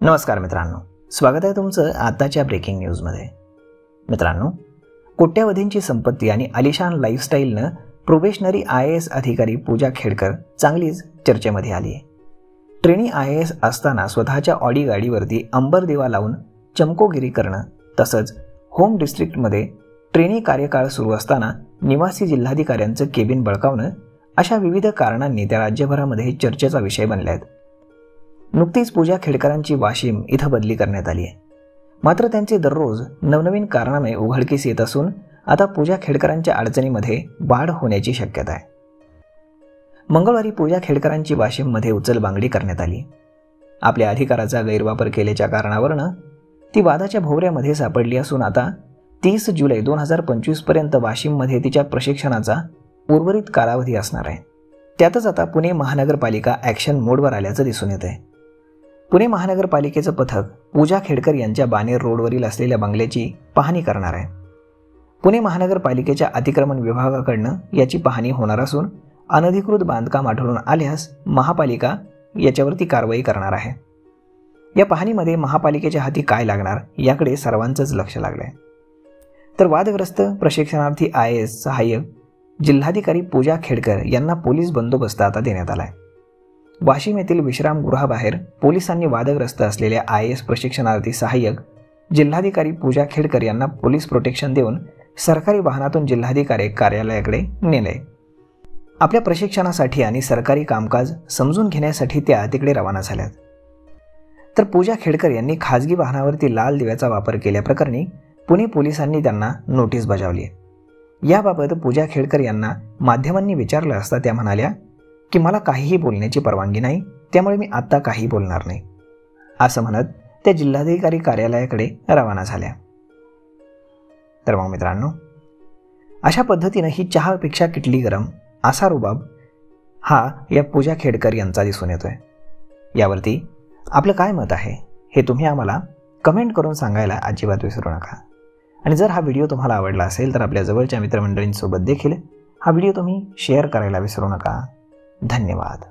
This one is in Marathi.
नमस्कार मित्रांनो, स्वागत आहे तुमचं आताच्या ब्रेकिंग न्यूजमध्ये। मित्रांनो, कोट्यावधींची संपत्ती आणि आलिशान लाईफस्टाईलनं प्रोबेशनरी IAS अधिकारी पूजा खेडकर चांगलीच चर्चेमध्ये आली आहे। ट्रेनी IAS असताना स्वतःच्या ऑडी गाडीवरती अंबर दिवा लावून चमकोगिरी करणं, तसंच होम डिस्ट्रिक्टमध्ये ट्रेनी कार्यकाळ सुरू असताना निवासी जिल्हाधिकाऱ्यांचं केबिन बळकावणं, अशा विविध कारणांनी त्या राज्यभरामध्ये चर्चेचा विषय बनले आहेत। नुकतीच पूजा खेडकरांची वाशिम इथं बदली करण्यात आली आहे, मात्र त्यांचे दररोज नवनवीन कारणामे उघडकीस येत असून आता पूजा खेडकरांच्या अडचणीमध्ये वाढ होण्याची शक्यता आहे। मंगळवारी पूजा खेडकरांची वाशिममध्ये उचलबांगडी करण्यात आली। आपल्या अधिकाराचा गैरवापर केल्याच्या कारणावरून ती वादाच्या भोवऱ्यामध्ये सापडली असून आता 30 जुलै 2025 पर्यंत वाशिममध्ये तिच्या प्रशिक्षणाचा उर्वरित कालावधी असणार आहे। त्यातच आता पुणे महानगरपालिका ॲक्शन मोडवर आल्याचं दिसून येत आहे। पुणे महानगरपालिकेचं पथक पूजा खेडकर यांच्या बानेर रोडवरील असलेल्या बंगल्याची पाहणी करणार आहे। पुणे महानगरपालिकेच्या अतिक्रमण विभागाकडून याची पाहणी होणार असून अनधिकृत बांधकाम आढळून आल्यास महापालिका याच्यावरती कारवाई करणार आहे। या पाहणीमध्ये महापालिकेच्या हाती काय लागणार याकडे सर्वांचंच लक्ष लागलं आहे। तर वादग्रस्त प्रशिक्षणार्थी IAS सहाय्यक जिल्हाधिकारी पूजा खेडकर यांना पोलीस बंदोबस्त आता देण्यात आला आहे। वाशिम येथील विश्रामगृहाबाहेर पोलिसांनी वादग्रस्त असलेल्या IAS प्रशिक्षणार्थी सहाय्यक जिल्हाधिकारी पूजा खेडकर यांना पोलीस प्रोटेक्शन देऊन सरकारी वाहनातून जिल्हाधिकारी कार्यालयाकडे नेले। आपल्या प्रशिक्षणासाठी आणि सरकारी कामकाज समजून घेण्यासाठी त्या तिकडे रवाना झाल्यात। तर पूजा खेडकर यांनी खाजगी वाहनावरती लाल दिव्याचा वापर केल्याप्रकरणी पुणे पोलिसांनी त्यांना नोटीस बजावली आहे। याबाबत पूजा खेडकर यांना माध्यमांनी विचारलं असता त्या म्हणाल्या की मला काहीही बोलण्याची परवानगी नाही, त्यामुळे मी आत्ता काही बोलणार नाही, असं म्हणत त्या जिल्हाधिकारी कार्यालयाकडे रवाना झाल्या। तर मग मित्रांनो, अशा पद्धतीनं ही चहापेक्षा किटली गरम असा रुबाब हा या पूजा खेडकर यांचा दिसून येतोय। यावरती आपलं काय मत आहे हे तुम्ही आम्हाला कमेंट करून सांगायला अजिबात विसरू नका। आणि जर हा व्हिडिओ तुम्हाला आवडला असेल तर आपल्या जवळच्या मित्रमंडळींसोबत देखील हा व्हिडिओ तुम्ही शेअर करायला विसरू नका। धन्यवाद।